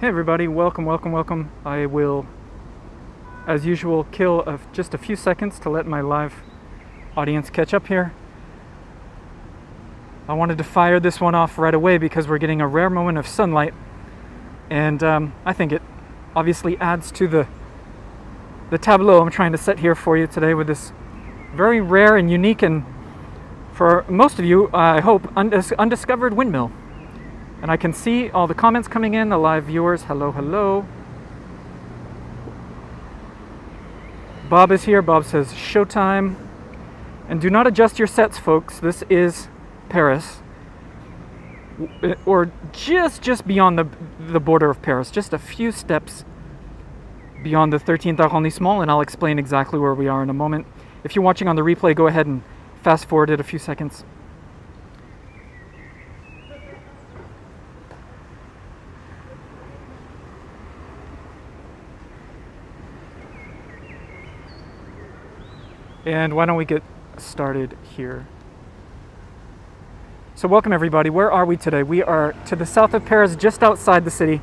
Hey everybody, welcome, welcome, welcome. I will, as usual, kill just a few seconds to let my live audience catch up here. I wanted to fire this one off right away because we're getting a rare moment of sunlight, and I think it obviously adds to the tableau I'm trying to set here for you today with this very rare and unique, and for most of you, I hope, undiscovered windmill. And I can see all the comments coming in, the live viewers. Hello, hello. Bob is here. Bob says, showtime. And do not adjust your sets, folks. This is Paris. Or just beyond the border of Paris. Just a few steps beyond the 13th arrondissement, and I'll explain exactly where we are in a moment. If you're watching on the replay, go ahead and fast forward it a few seconds. And why don't we get started here? So welcome everybody. Where are we today? We are to the south of Paris, just outside the city.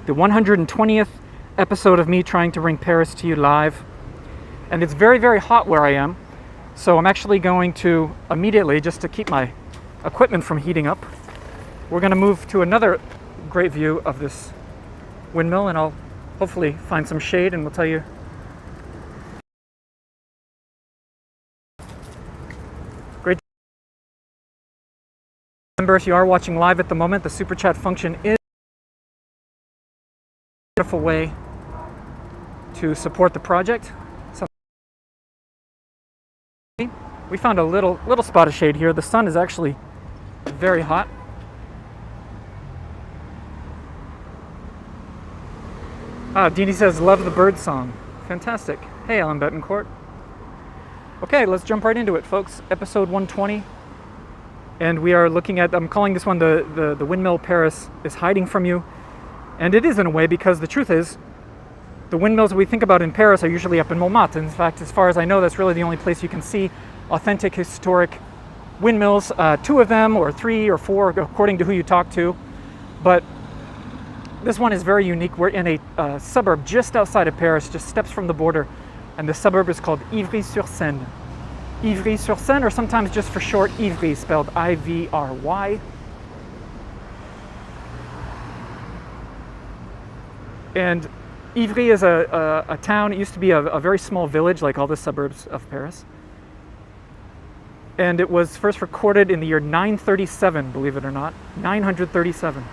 The 120th episode of me trying to bring Paris to you live. And it's very, very hot where I am. So I'm actually going to immediately, just to keep my equipment from heating up, we're going to move to another great view of this windmill, and I'll hopefully find some shade and we'll tell you. Remember, if you are watching live at the moment, the super chat function is a beautiful way to support the project. So we found a little spot of shade here. The sun is actually very hot. Dini says, love the bird song. Fantastic. Hey, Alan Betancourt. Okay, let's jump right into it, folks. Episode 120. And we are looking at, I'm calling this one the windmill Paris is hiding from you. And it is in a way, because the truth is, the windmills we think about in Paris are usually up in Montmartre. In fact, as far as I know, that's really the only place you can see authentic historic windmills. 2 of them, or 3 or 4, according to who you talk to. But this one is very unique. We're in a suburb just outside of Paris, just steps from the border. And the suburb is called Ivry-sur-Seine. Ivry-sur-Seine, or sometimes just for short, Ivry, spelled I-V-R-Y. And Ivry is a town. It used to be a very small village, like all the suburbs of Paris. And it was first recorded in the year 937, believe it or not, 937.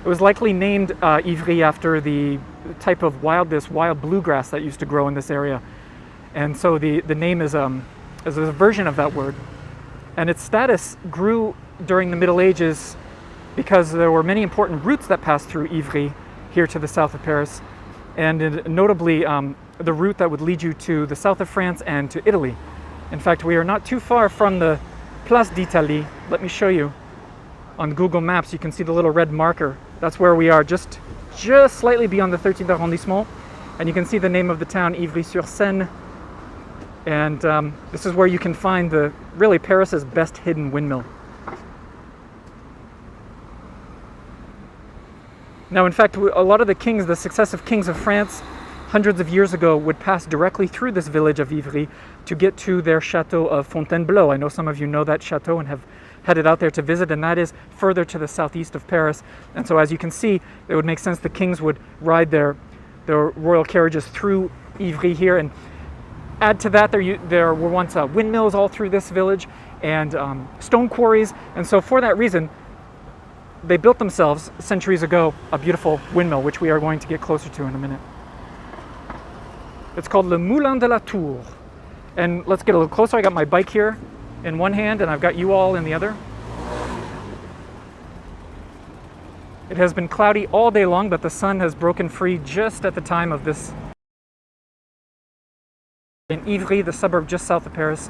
It was likely named Ivry after the type of wild bluegrass that used to grow in this area. And so the name is a version of that word. And its status grew during the Middle Ages because there were many important routes that passed through Ivry here to the south of Paris, and notably the route that would lead you to the south of France and to Italy. In fact, we are not too far from the Place d'Italie. Let me show you. On Google Maps, you can see the little red marker. That's where we are, just slightly beyond the 13th arrondissement. And you can see the name of the town, Ivry-sur-Seine. And this is where you can find really Paris's best hidden windmill. Now, in fact, a lot of the successive kings of France, hundreds of years ago, would pass directly through this village of Ivry to get to their chateau of Fontainebleau. I know some of you know that chateau and have headed out there to visit, and that is further to the southeast of Paris. And so, as you can see, it would make sense the kings would ride their royal carriages through Ivry here. And add to that, there were once windmills all through this village, and stone quarries. And so for that reason, they built themselves, centuries ago, a beautiful windmill, which we are going to get closer to in a minute. It's called le Moulin De La Tour. And let's get a little closer. I got my bike here in one hand, and I've got you all in the other. It has been cloudy all day long, but the sun has broken free just at the time of this. In Ivry, the suburb just south of Paris,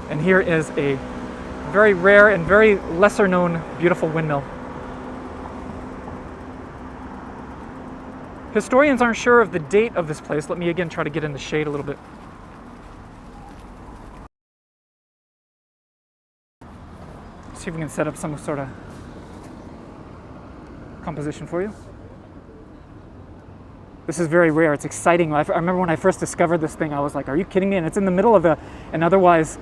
and here is a very rare and very lesser known beautiful windmill. Historians aren't sure of the date of this place. Let me again try to get in the shade a little bit. See if we can set up some sort of composition for you. This is very rare. It's exciting. I remember when I first discovered this thing, I was like, are you kidding me? And it's in the middle of an otherwise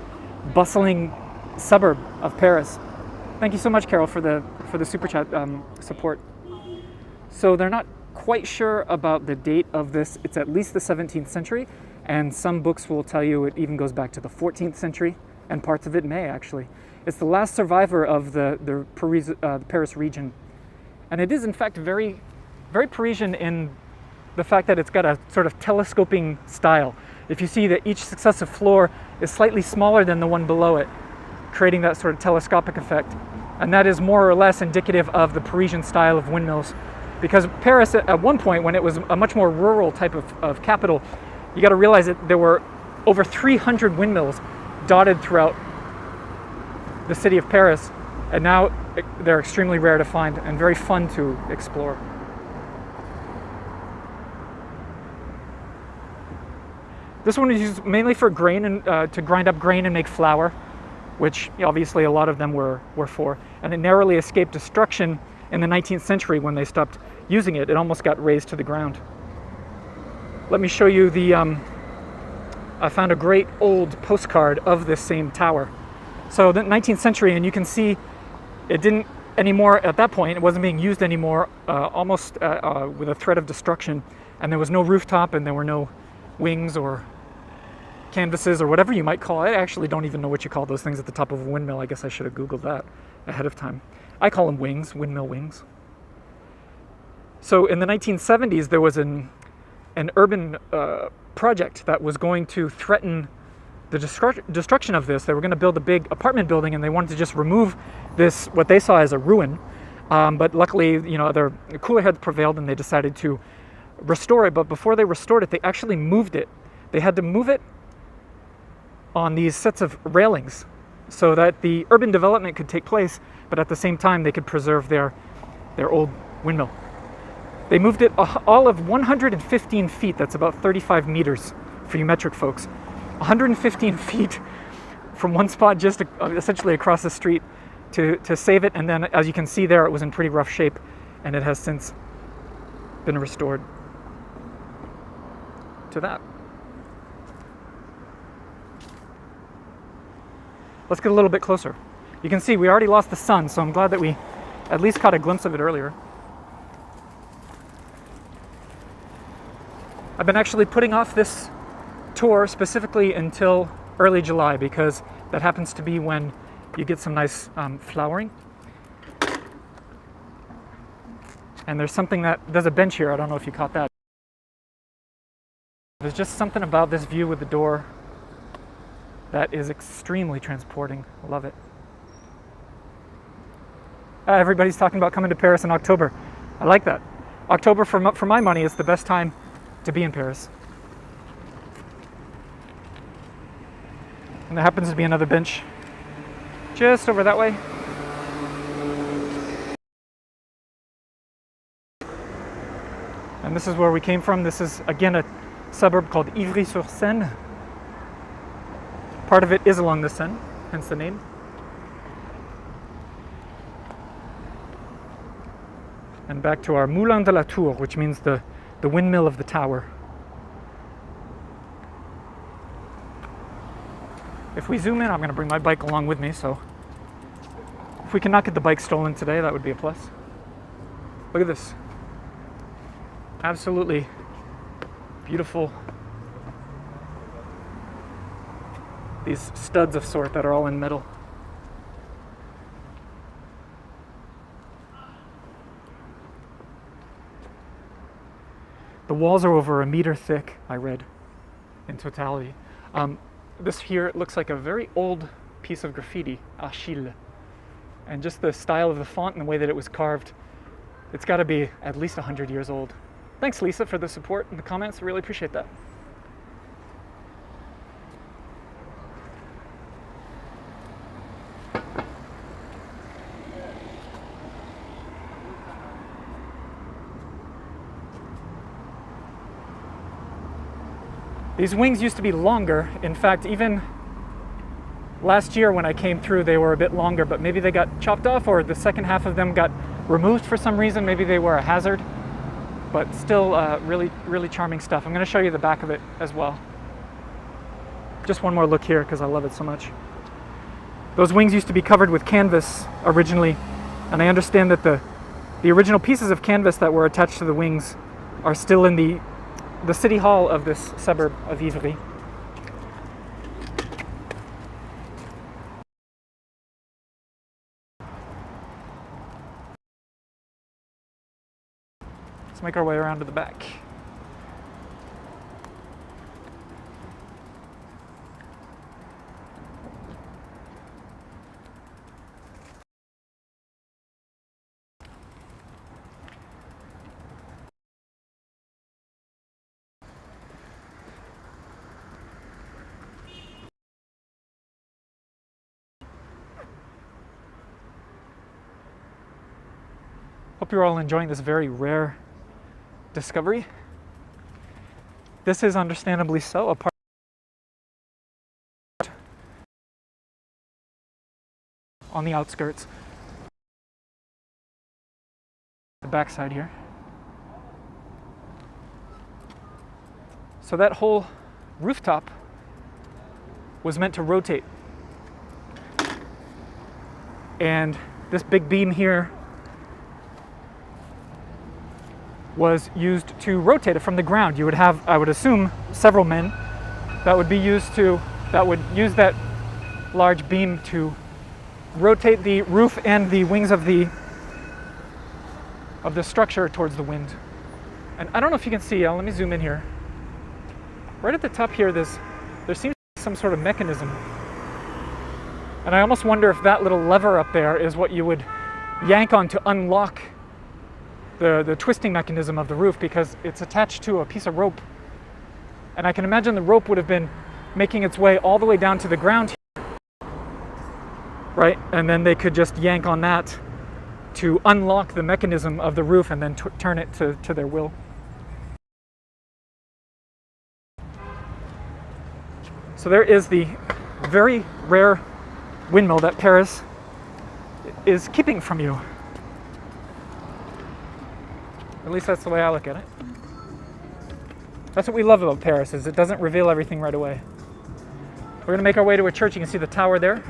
bustling suburb of Paris. Thank you so much, Carol, for the super chat support. So they're not quite sure about the date of this. It's at least the 17th century, and some books will tell you it even goes back to the 14th century, and parts of it may actually. It's the last survivor of the Paris region, and it is in fact very, very Parisian in the fact that it's got a sort of telescoping style. If you see that each successive floor is slightly smaller than the one below it, creating that sort of telescopic effect, and that is more or less indicative of the Parisian style of windmills. Because Paris, at one point, when it was a much more rural type of capital, you got to realize that there were over 300 windmills dotted throughout the city of Paris, and now they're extremely rare to find and very fun to explore. This one is used mainly for grain and to grind up grain and make flour, which obviously a lot of them were for, and it narrowly escaped destruction in the 19th century when they stopped using it. It almost got razed to the ground. Let me show you I found a great old postcard of this same tower. So the 19th century, and you can see it didn't anymore at that point, it wasn't being used anymore, almost with a threat of destruction, and there was no rooftop and there were no wings or canvases or whatever you might call it. I actually don't even know what you call those things at the top of a windmill. I guess I should have Googled that ahead of time. I call them wings, windmill wings. So in the 1970s, there was an urban project that was going to threaten the destruction of this. They were going to build a big apartment building, and they wanted to just remove this, what they saw as a ruin. But luckily, their cooler heads prevailed, and they decided to restore it. But before they restored it, they actually moved it. They had to move it on these sets of railings so that the urban development could take place, but at the same time they could preserve their old windmill. They moved it all of 115 feet, that's about 35 meters for you metric folks. 115 feet from one spot just essentially across the street to save it, and then as you can see there, it was in pretty rough shape, and it has since been restored to that. Let's get a little bit closer. You can see we already lost the sun, so I'm glad that we at least caught a glimpse of it earlier. I've been actually putting off this tour specifically until early July because that happens to be when you get some nice flowering. And there's a bench here, I don't know if you caught that. There's just something about this view with the door that is extremely transporting. I love it. Everybody's talking about coming to Paris in October. I like that. October, for my money, is the best time to be in Paris. And there happens to be another bench just over that way. And this is where we came from. This is, again, a suburb called Ivry-sur-Seine. Part of it is along the Seine, hence the name. And back to our Moulin De La Tour, which means the windmill of the tower. If we zoom in, I'm going to bring my bike along with me, so if we cannot get the bike stolen today, that would be a plus. Look at this. Absolutely beautiful. These studs of sort that are all in metal. The walls are over 1 meter thick, I read, in totality. This here looks like a very old piece of graffiti, Achille. And just the style of the font and the way that it was carved, it's got to be at least 100 years old. Thanks, Lisa, for the support and the comments. I really appreciate that. These wings used to be longer. In fact, even last year when I came through, they were a bit longer, but maybe they got chopped off or the second half of them got removed for some reason. Maybe they were a hazard. but still really, really charming stuff. I'm going to show you the back of it as well. Just one more look here because I love it so much. Those wings used to be covered with canvas originally, and I understand that the original pieces of canvas that were attached to the wings are still in the city hall of this suburb of Ivry. Let's make our way around to the back. Hope you're all enjoying this very rare discovery. This is understandably so a part on the outskirts. The backside here. So that whole rooftop was meant to rotate. And this big beam here was used to rotate it from the ground. You would have, I would assume, several men that would use that large beam to rotate the roof and the wings of the structure towards the wind. And I don't know if you can see, let me zoom in here. Right at the top here, there seems to be some sort of mechanism. And I almost wonder if that little lever up there is what you would yank on to unlock the twisting mechanism of the roof, because it's attached to a piece of rope. And I can imagine the rope would have been making its way all the way down to the ground here, right? And then they could just yank on that to unlock the mechanism of the roof and then turn it to their will. So there is the very rare windmill that Paris is keeping from you. At least that's the way I look at it. That's what we love about Paris, is it doesn't reveal everything right away. We're going to make our way to a church. You can see the tower there.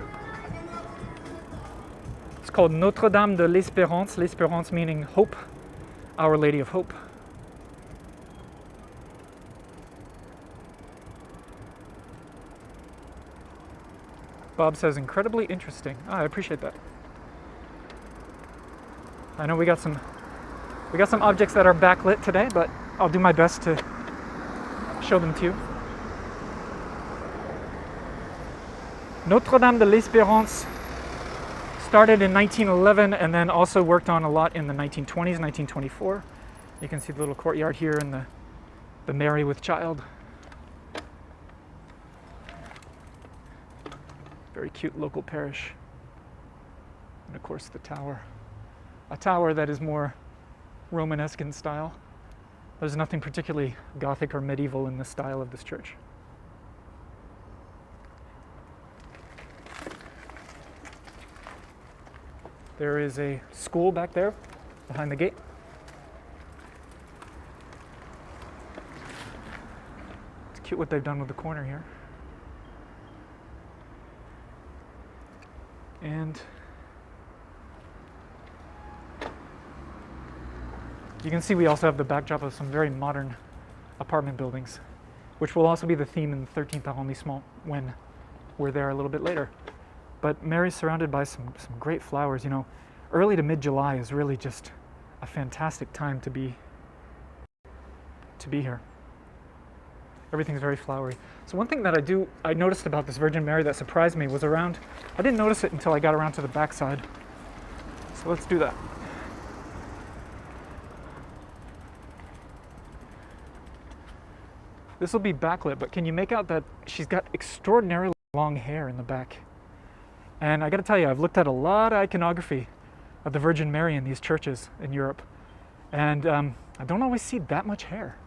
It's called Notre de l'Espérance. L'Espérance meaning hope. Our Lady of Hope. Bob says incredibly interesting. I appreciate that. I know we got some objects that are backlit today, but I'll do my best to show them to you. Notre Dame de l'Espérance started in 1911 and then also worked on a lot in the 1920s, 1924. You can see the little courtyard here and the Mary with Child. Very cute local parish. And of course the tower. A tower that is more Romanesque in style. There's nothing particularly Gothic or medieval in the style of this church. There is a school back there behind the gate. It's cute what they've done with the corner here. And you can see we also have the backdrop of some very modern apartment buildings, which will also be the theme in the 13th arrondissement when we're there a little bit later. But Mary's surrounded by some great flowers. You know, early to mid-July is really just a fantastic time to be here. Everything's very flowery. So one thing that I noticed about this Virgin Mary that surprised me was I didn't notice it until I got around to the backside. So let's do that. This will be backlit, but can you make out that she's got extraordinarily long hair in the back? And I gotta tell you, I've looked at a lot of iconography of the Virgin Mary in these churches in Europe, and I don't always see that much hair.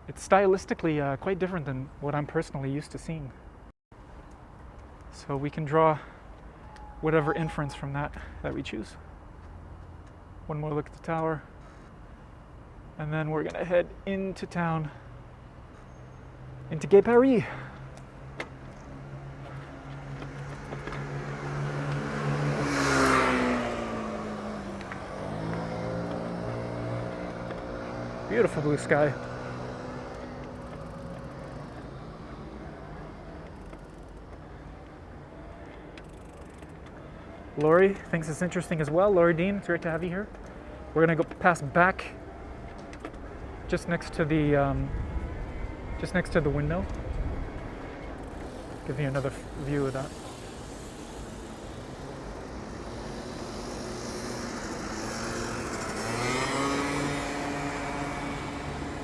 It's stylistically quite different than what I'm personally used to seeing. So we can draw whatever inference from that we choose. One more look at the tower. And then we're gonna head into town, into Gay Paris. Beautiful blue sky. Lori thinks it's interesting as well. Lori Dean, it's great to have you here. We're gonna go pass back just next to the windmill. Give you another view of that.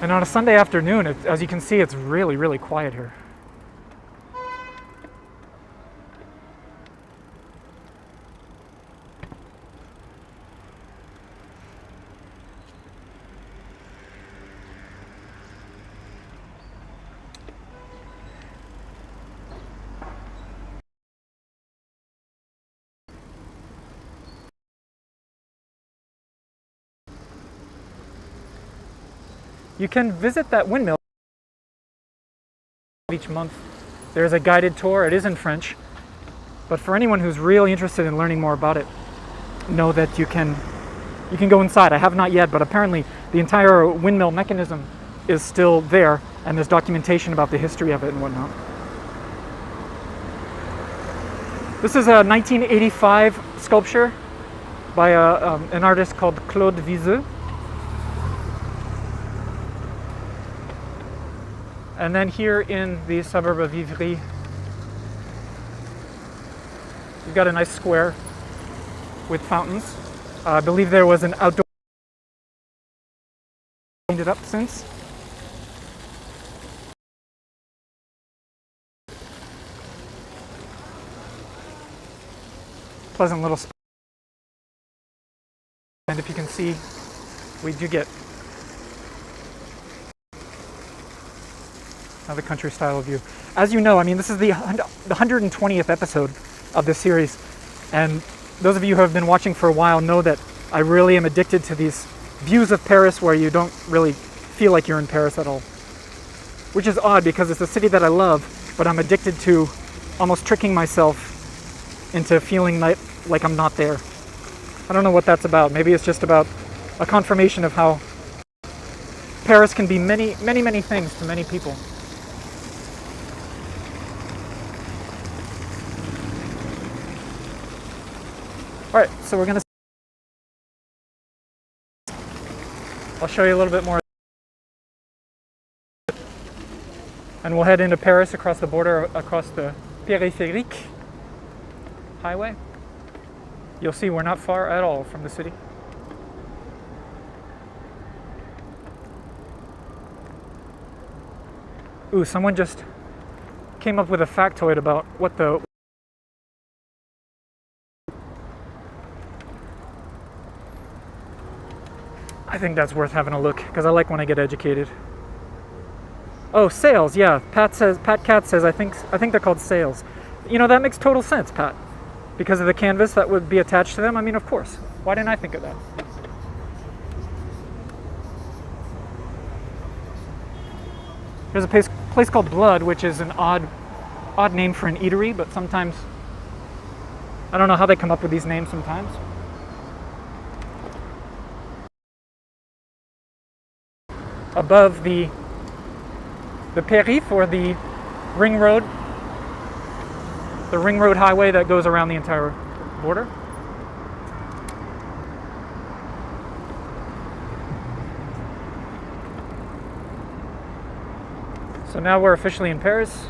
And on a Sunday afternoon, as you can see, it's really, really quiet here. You can visit that windmill each month. There's a guided tour. It is in French, but for anyone who's really interested in learning more about it, know that you can go inside. I have not yet, but apparently the entire windmill mechanism is still there, and there's documentation about the history of it and whatnot. This is a 1985 sculpture by an artist called Claude Viseux. And then here in the suburb of Ivry, we've got a nice square with fountains. I believe there was an outdoor cleaned it up since. Pleasant little spot. And if you can see, we do get another country style view. As you know, I mean, this is the 120th episode of this series, and those of you who have been watching for a while know that I really am addicted to these views of Paris where you don't really feel like you're in Paris at all. Which is odd because it's a city that I love, but I'm addicted to almost tricking myself into feeling like I'm not there. I don't know what that's about. Maybe it's just about a confirmation of how Paris can be many, many, many things to many people. All right, so we're gonna. I'll show you a little bit more, and we'll head into Paris across the border, across the périphérique highway. You'll see we're not far at all from the city. Ooh, someone just came up with a factoid about what the I think that's worth having a look because I like when I get educated. Oh, sails, yeah. Pat Cat says I think they're called sails. You know, that makes total sense, Pat. Because of the canvas that would be attached to them. I mean, of course. Why didn't I think of that? There's a place called Blood, which is an odd name for an eatery, but sometimes I don't know how they come up with these names sometimes. Above the périph', or the ring road highway that goes around the entire border. So now we're officially in Paris.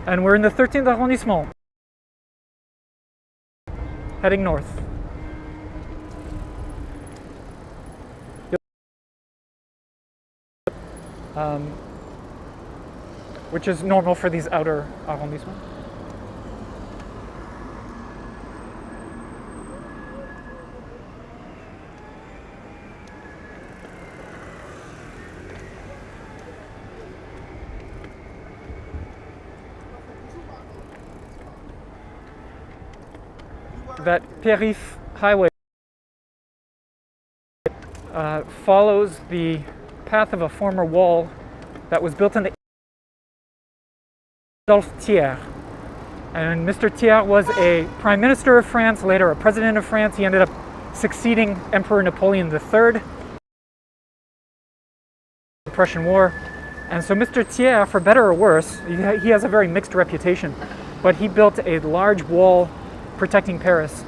And we're in the 13th arrondissement, heading north. Which is normal for these outer arrondissements. that Périph highway follows the path of a former wall that was built in the Adolphe Thiers. And Mr. Thiers was a prime minister of France, later a president of France. He ended up succeeding Emperor Napoleon III, the Prussian War. And so Mr. Thiers, for better or worse, he has a very mixed reputation, but he built a large wall protecting Paris.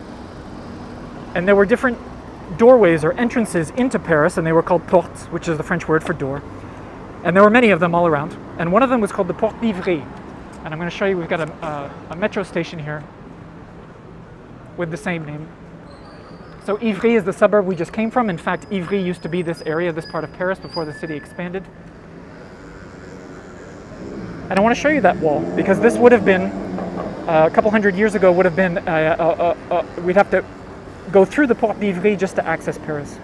And there were different doorways or entrances into Paris, and they were called portes, which is the French word for door. And there were many of them all around. And one of them was called the Porte d'Ivry. And I'm going to show you, we've got a metro station here with the same name. So Ivry is the suburb we just came from. In fact, Ivry used to be this area, this part of Paris, before the city expanded. And I want to show you that wall, because this would have been, a couple hundred years ago, would have been, we'd have to go through the Porte d'Ivry just to access Paris.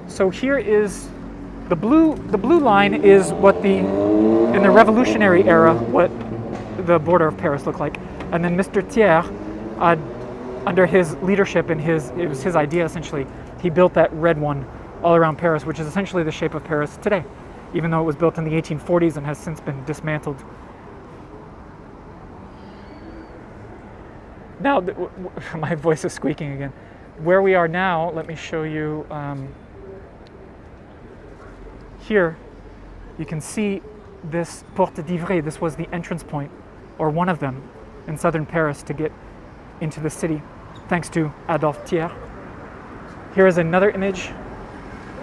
So here is the blue line is what in the revolutionary era, what the border of Paris looked like. And then Mr. Thiers, under his leadership and it was his idea essentially, he built that red one all around Paris, which is essentially the shape of Paris today, even though it was built in the 1840s and has since been dismantled. Now, my voice is squeaking again. Where we are now, let me show you. Here, you can see this Porte d'Ivry. This was the entrance point, or one of them, in southern Paris to get into the city, thanks to Adolphe Thiers. Here is another image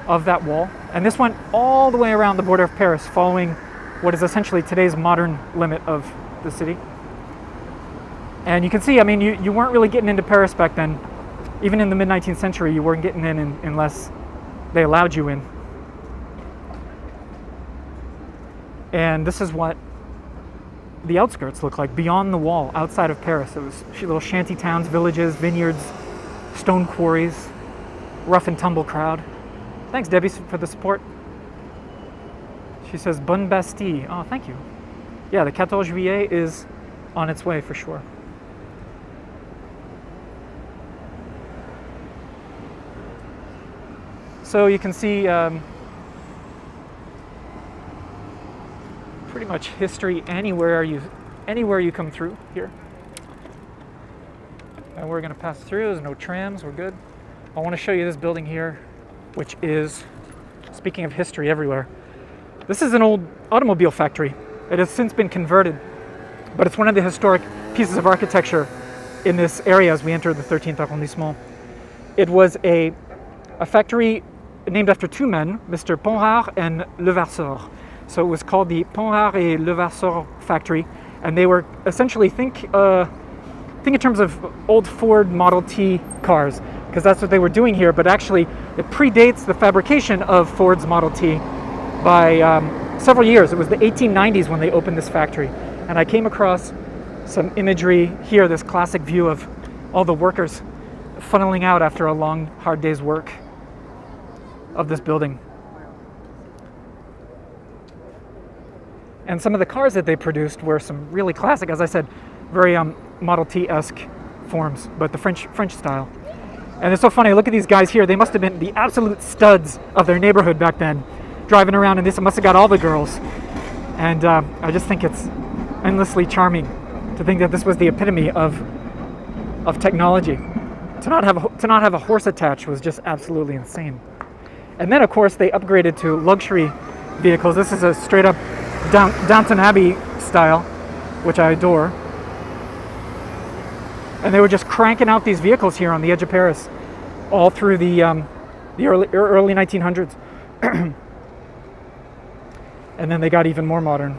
of that wall. And this went all the way around the border of Paris, following what is essentially today's modern limit of the city. And you can see, I mean, you weren't really getting into Paris back then. Even in the mid-19th century, you weren't getting in unless they allowed you in. And this is what the outskirts look like, beyond the wall, outside of Paris. It was little shanty towns, villages, vineyards, stone quarries, rough and tumble crowd. Thanks, Debbie, for the support. She says, Bonne Bastille. Oh, thank you. Yeah, the 14 Juillet is on its way for sure. So you can see pretty much history anywhere you come through here. And we're going to pass through. There's no trams. We're good. I want to show you this building here, which is, speaking of history everywhere, this is an old automobile factory. It has since been converted, but it's one of the historic pieces of architecture in this area as we enter the 13th arrondissement. It was a factory named after two men, Mr. Ponrard and Levasseur. So it was called the Ponrard et Levasseur factory, and they were essentially, think in terms of old Ford Model T cars, because that's what they were doing here, but actually it predates the fabrication of Ford's Model T by several years. It was the 1890s when they opened this factory, and I came across some imagery here, this classic view of all the workers funneling out after a long, hard day's work of this building. And some of the cars that they produced were some really classic, as I said, very Model T-esque forms, but the French style. And it's so funny, look at these guys here. They must have been the absolute studs of their neighborhood back then, driving around, and this must have got all the girls. And I just think it's endlessly charming to think that this was the epitome of technology. To not have a horse attached was just absolutely insane. And then, of course, they upgraded to luxury vehicles. This is a straight-up Downton Abbey style, which I adore. And they were just cranking out these vehicles here on the edge of Paris, all through the early 1900s. And then they got even more modern.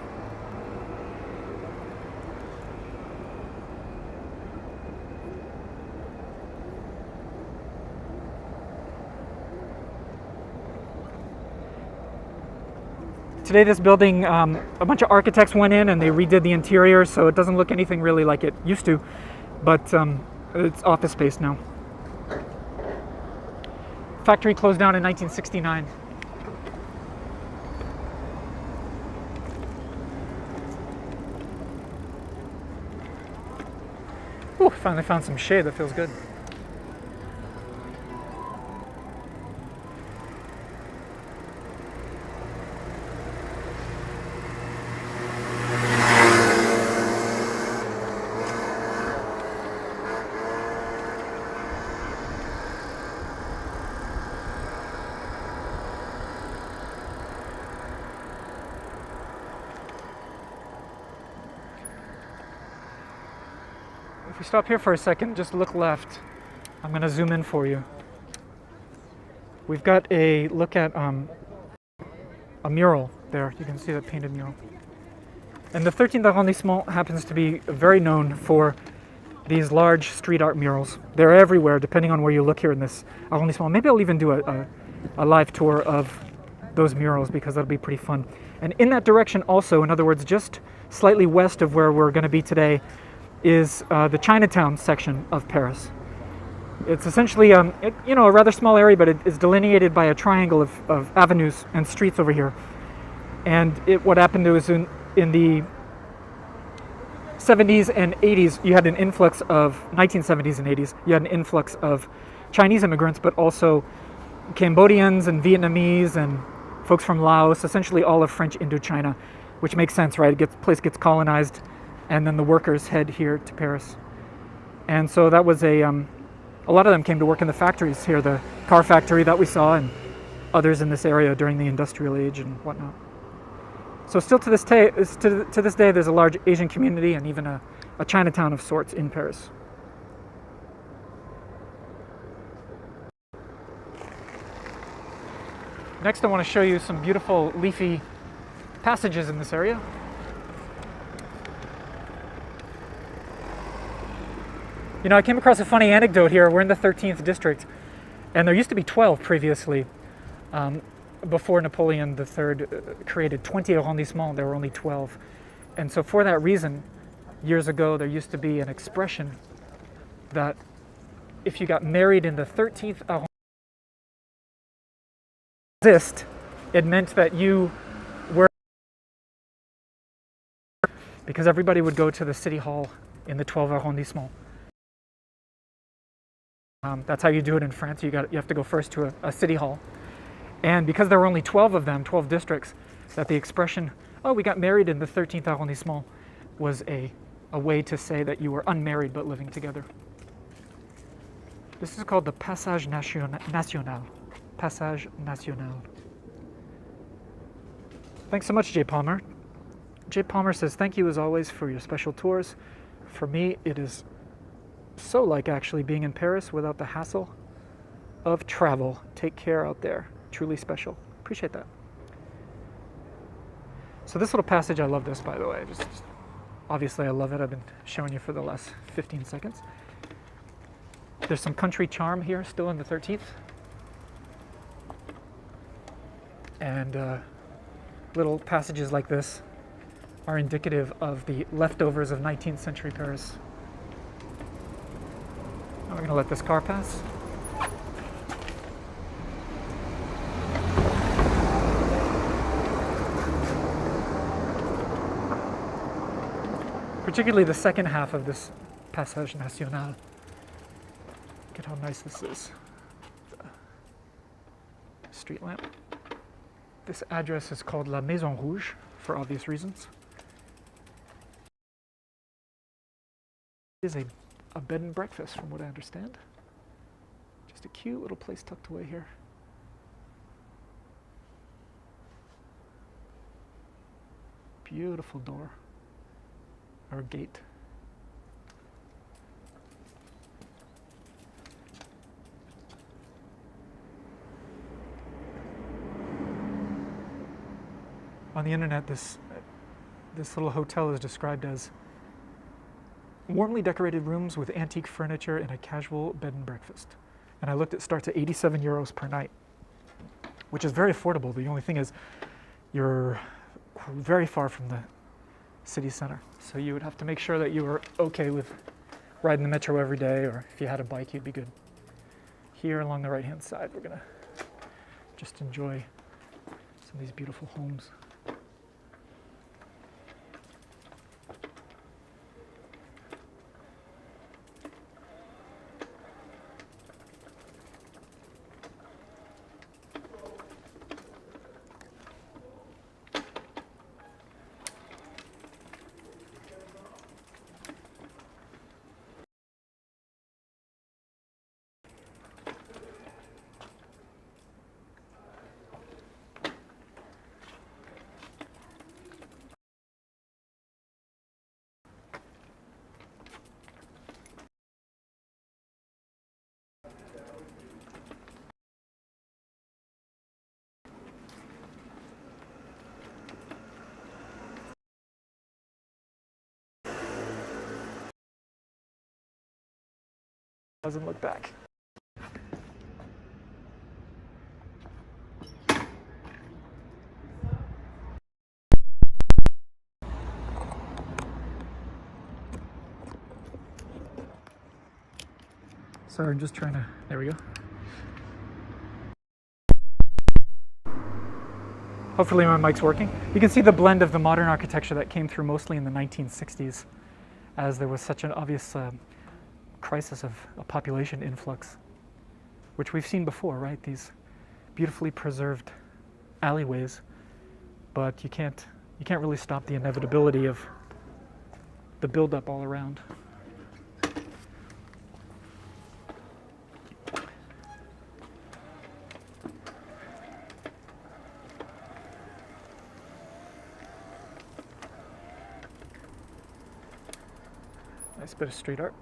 Today this building, a bunch of architects went in and they redid the interior, so it doesn't look anything really like it used to, but it's office space now. Factory closed down in 1969. Ooh, finally found some shade that feels good. If we stop here for a second, just look left. I'm going to zoom in for you. We've got a look at a mural there. You can see that painted mural. And the 13th arrondissement happens to be very known for these large street art murals. They're everywhere, depending on where you look here in this arrondissement. Maybe I'll even do a live tour of those murals because that'll be pretty fun. And in that direction also, in other words, just slightly west of where we're going to be today, is the Chinatown section of Paris. It's essentially a rather small area, but it is delineated by a triangle of avenues and streets over here. And what happened was in the 70s and 80s, you had an influx of 1970s and 80s. You had an influx of Chinese immigrants, but also Cambodians and Vietnamese and folks from Laos, essentially all of French Indochina, which makes sense, right? The place gets colonized, and then the workers head here to Paris. And so that was a lot of them came to work in the factories here, the car factory that we saw, and others in this area during the industrial age and whatnot. So still to this day, there's a large Asian community and even a Chinatown of sorts in Paris. Next, I want to show you some beautiful leafy passages in this area. You know, I came across a funny anecdote here. We're in the 13th district, and there used to be 12 previously. Before Napoleon III created 20 arrondissements, there were only 12. And so for that reason, years ago, there used to be an expression that if you got married in the 13th arrondissement, it meant that you were, because everybody would go to the city hall in the 12 arrondissements. That's how you do it in France. You have to go first to a city hall. And because there were only 12 of them, 12 districts, that the expression, oh, we got married in the 13th arrondissement, was a way to say that you were unmarried but living together. This is called the Passage National. Passage National. Thanks so much, Jay Palmer. Jay Palmer says, thank you as always for your special tours. For me, it is so like actually being in Paris without the hassle of travel. Take care out there. Truly special. Appreciate that. So this little passage, I love this, by the way. Just obviously I love it. I've been showing you for the last 15 seconds. There's some country charm here still in the 13th. And little passages like this are indicative of the leftovers of 19th century Paris. Now we're going to let this car pass. Particularly the second half of this Passage National. Look at how nice this is. The street lamp. This address is called La Maison Rouge for obvious reasons. It is a bed and breakfast from what I understand. Just a cute little place tucked away here. Beautiful door. Or gate. On the internet, this little hotel is described as warmly decorated rooms with antique furniture and a casual bed and breakfast. And I looked, it starts at 87 euros per night, which is very affordable. The only thing is you're very far from the city center. So you would have to make sure that you were okay with riding the metro every day, or if you had a bike, you'd be good. Here along the right-hand side, we're gonna just enjoy some of these beautiful homes. Doesn't look back. Sorry, I'm just trying to, there we go. Hopefully my mic's working. You can see the blend of the modern architecture that came through mostly in the 1960s, as there was such an obvious crisis of a population influx, which we've seen before, right? These beautifully preserved alleyways, but you can't really stop the inevitability of the buildup all around. Nice bit of street art.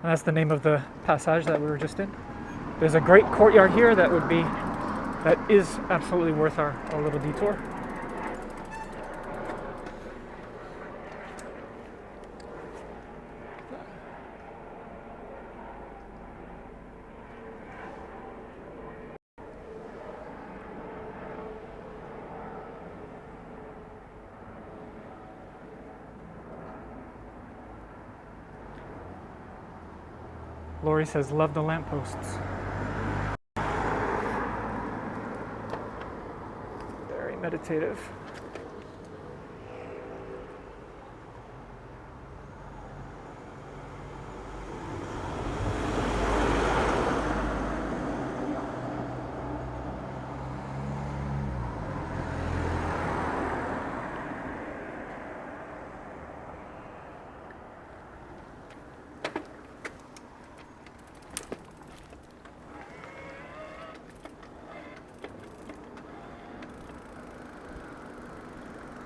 And that's the name of the passage that we were just in. There's a great courtyard here that is absolutely worth our little detour. Lori says, love the lampposts. Very meditative.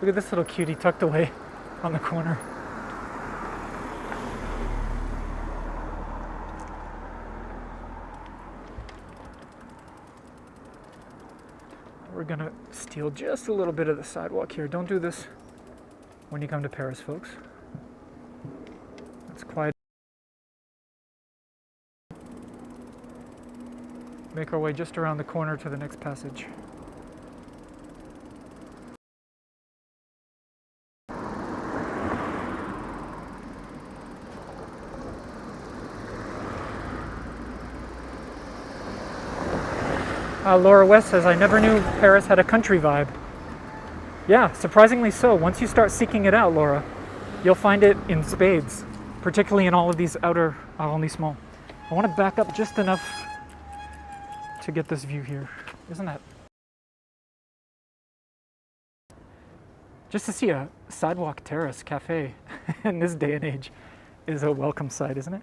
Look at this little cutie tucked away on the corner. We're gonna steal just a little bit of the sidewalk here. Don't do this when you come to Paris, folks. It's quiet. Make our way just around the corner to the next passage. Laura West says, I never knew Paris had a country vibe. Yeah, surprisingly so. Once you start seeking it out, Laura, you'll find it in spades, particularly in all of these outer arrondissements. I want to back up just enough to get this view here. Isn't that? Just to see a sidewalk terrace cafe in this day and age is a welcome sight, isn't it?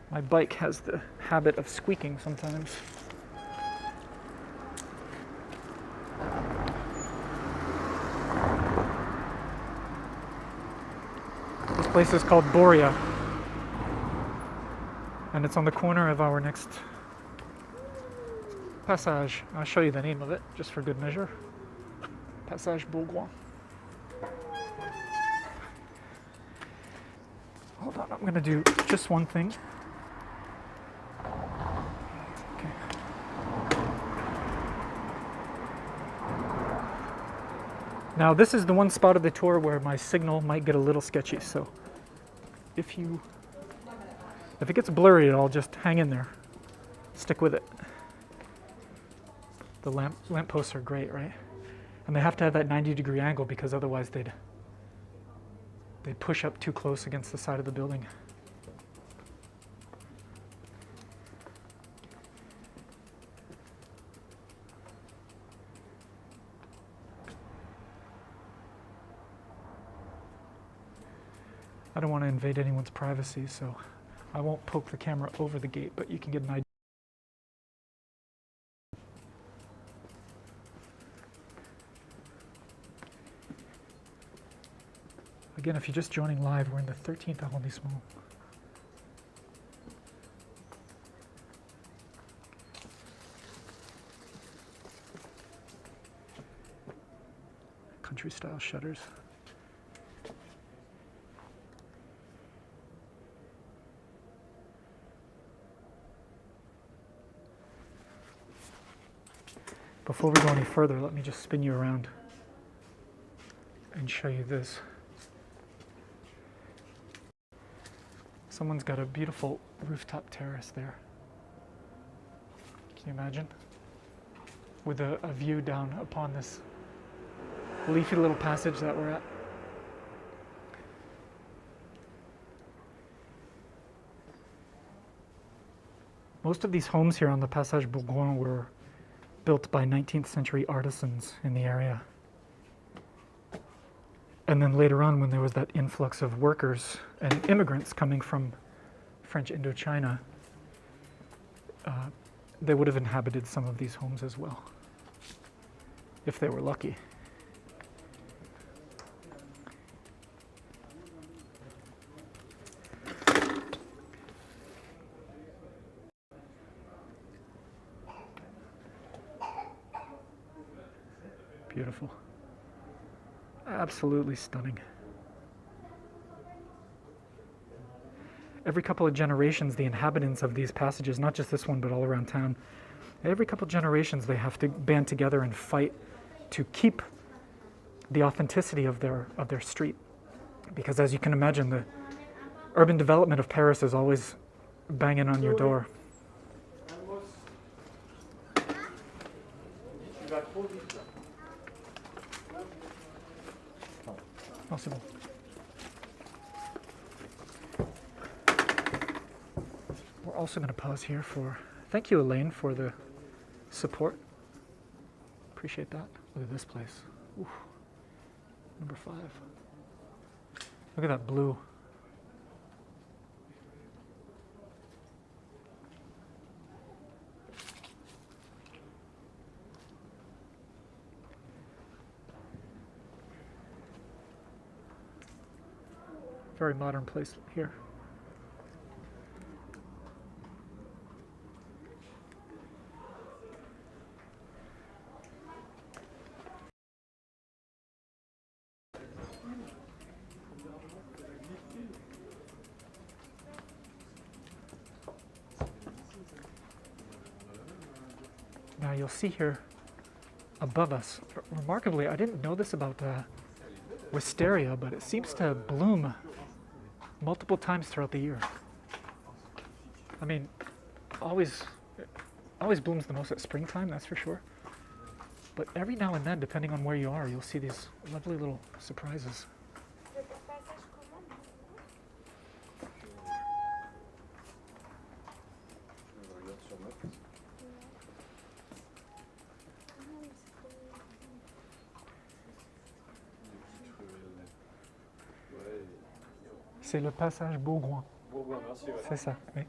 My bike has the habit of squeaking sometimes. This place is called Boria, and it's on the corner of our next passage. I'll show you the name of it, just for good measure. Passage Bourgoin. Hold on, I'm going to do just one thing. Now this is the one spot of the tour where my signal might get a little sketchy, so if it gets blurry at all, just hang in there. Stick with it. The lampposts are great, right? And they have to have that 90-degree angle because otherwise they'd push up too close against the side of the building. I don't want to invade anyone's privacy, so I won't poke the camera over the gate, but you can get an idea. Again, if you're just joining live, we're in the 13th arrondissement. country-style shutters. Before we go any further, let me just spin you around and show you this. Someone's got a beautiful rooftop terrace there. Can you imagine? With a view down upon this leafy little passage that we're at. Most of these homes here on the Passage Bourgoin were built by 19th century artisans in the area. And then later on, when there was that influx of workers and immigrants coming from French Indochina, they would have inhabited some of these homes as well, if they were lucky. Beautiful. Absolutely stunning. Every couple of generations, the inhabitants of these passages, not just this one, but all around town, every couple of generations they have to band together and fight to keep the authenticity of their street. Because as you can imagine, the urban development of Paris is always banging on your door. Possible. We're also going to pause here for, thank you Elaine for the support. Appreciate that. Look at this place. Ooh. Number 5. Look at that blue. Very modern place here. Now you'll see here above us, remarkably, I didn't know this about wisteria, but it seems to bloom multiple times throughout the year. I mean, always blooms the most at springtime, that's for sure. But every now and then, depending on where you are, you'll see these lovely little surprises. C'est le passage Bourgoin. C'est ça, oui.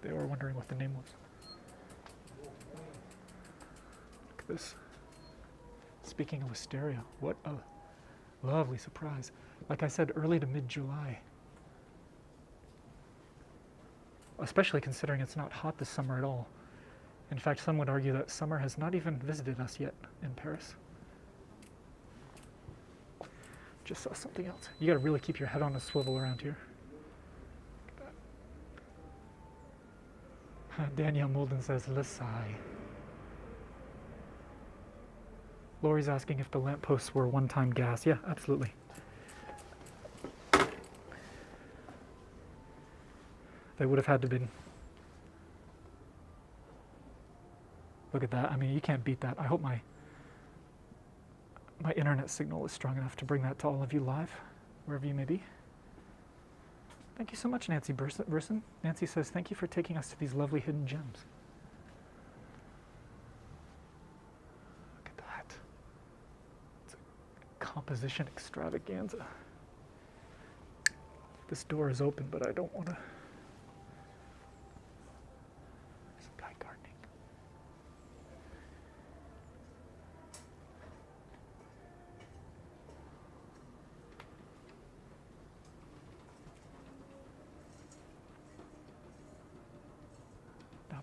They were wondering what the name was. Look at this. Speaking of wisteria, what a lovely surprise. Like I said, early to mid-July. Especially considering it's not hot this summer at all. In fact, some would argue that summer has not even visited us yet in Paris. Just saw something else. You gotta really keep your head on a swivel around here. Look at that. Danielle Molden says, Le Sai. Lori's asking if the lampposts were one-time gas. Yeah, absolutely. They would have had to been. Look at that. I mean, you can't beat that. I hope my internet signal is strong enough to bring that to all of you live, wherever you may be. Thank you so much, Nancy Burson. Nancy says, thank you for taking us to these lovely hidden gems. Look at that. It's a composition extravaganza. This door is open, but I don't want to. There's a guy gardening.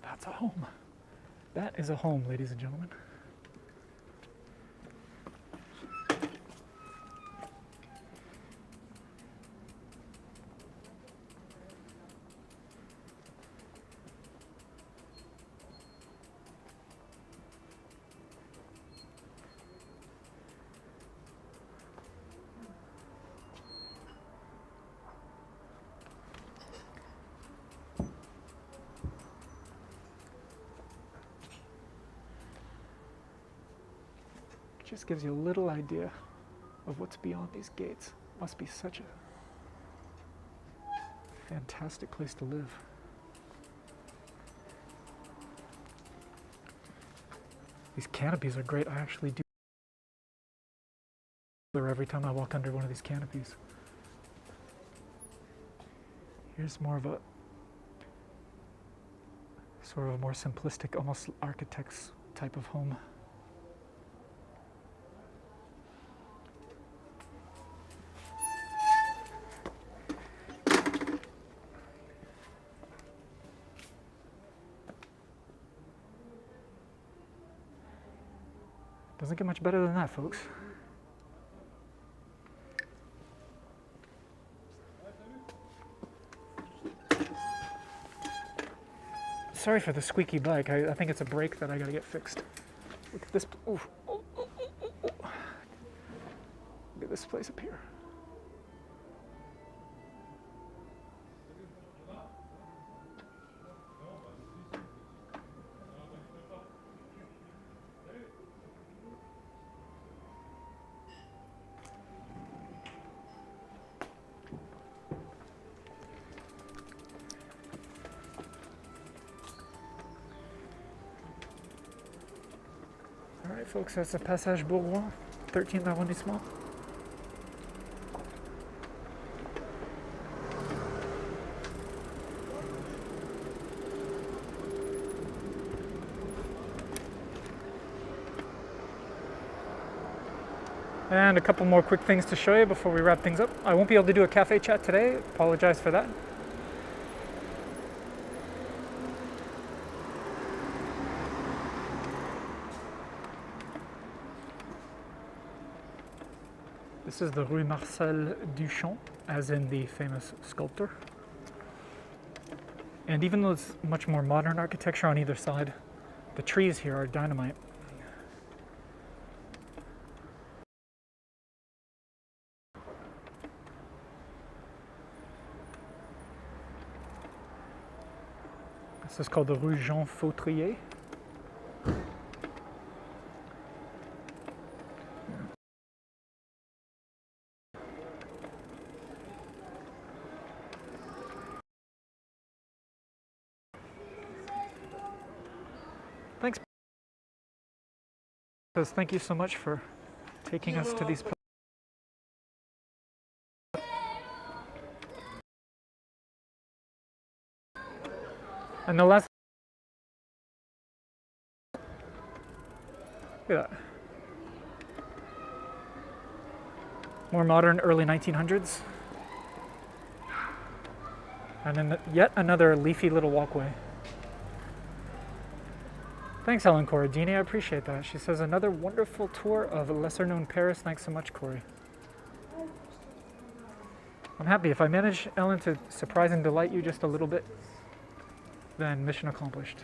That's a home. That is a home, ladies and gentlemen. Just gives you a little idea of what's beyond these gates. Must be such a fantastic place to live. These canopies are great. I actually do every time I walk under one of these canopies. Here's more of a sort of a more simplistic, almost architect's type of home. Doesn't get much better than that, folks. Sorry for the squeaky bike. I think it's a brake that I gotta get fixed. Look at this. Ooh, oh, oh, oh, oh, oh. Look at this place up here. Alright folks, that's the Passage Bourgoin, 13th arrondissement. And a couple more quick things to show you before we wrap things up. I won't be able to do a cafe chat today, apologize for that. This is the Rue Marcel Duchamp, as in the famous sculptor. And even though it's much more modern architecture on either side, the trees here are dynamite. This is called the Rue Jean Fautrier. Thanks. Thank you so much for taking us to these places. And the last, look at that. More modern, early 1900s. And then yet another leafy little walkway. Thanks, Ellen Corradini. I appreciate that. She says, another wonderful tour of lesser-known Paris. Thanks so much, Corey. I'm happy. If I manage, Ellen, to surprise and delight you just a little bit, then mission accomplished.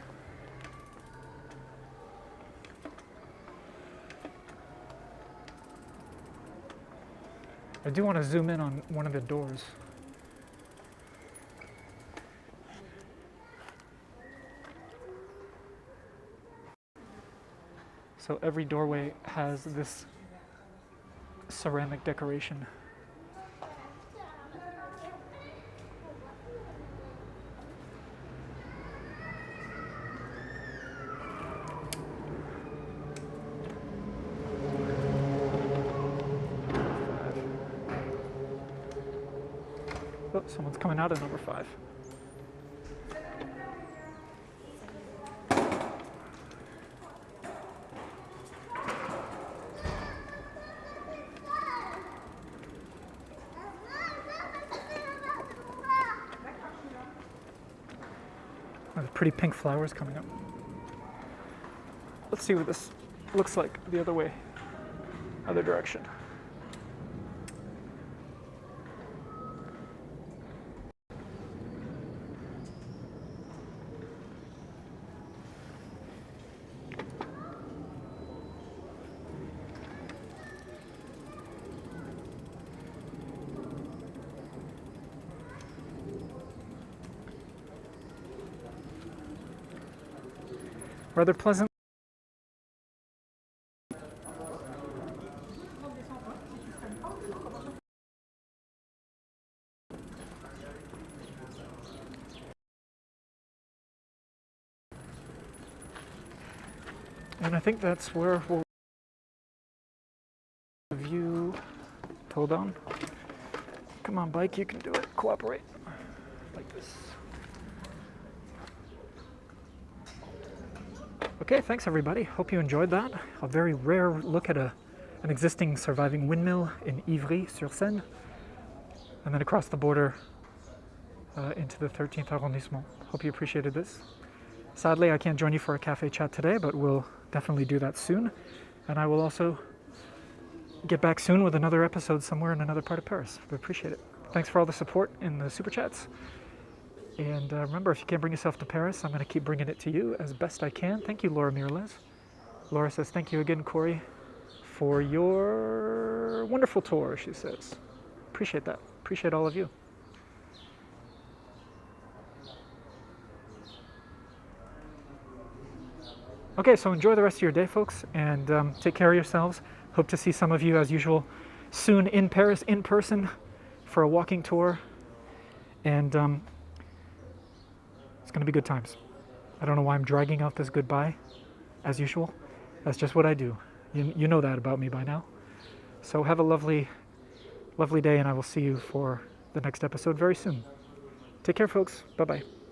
I do want to zoom in on one of the doors. So every doorway has this ceramic decoration. Oh, someone's coming out of number 5. There's pretty pink flowers coming up. Let's see what this looks like the other way, other direction. Rather pleasant. And I think that's where we'll view. Hold on. Come on, bike, you can do it. Cooperate. Like this. Okay, thanks everybody. Hope you enjoyed that. A very rare look at an existing surviving windmill in Ivry-sur-Seine. And then across the border into the 13th arrondissement. Hope you appreciated this. Sadly, I can't join you for a cafe chat today, but we'll definitely do that soon. And I will also get back soon with another episode somewhere in another part of Paris. I appreciate it. Thanks for all the support in the super chats. And remember, if you can't bring yourself to Paris, I'm going to keep bringing it to you as best I can. Thank you, Laura Miralez. Laura says, thank you again, Corey, for your wonderful tour, she says. Appreciate that. Appreciate all of you. Okay, so enjoy the rest of your day, folks, and take care of yourselves. Hope to see some of you, as usual, soon in Paris, in person, for a walking tour. And it's going to be good times. I don't know why I'm dragging out this goodbye, as usual. That's just what I do. You know that about me by now. So have a lovely, lovely day, and I will see you for the next episode very soon. Take care, folks. Bye-bye.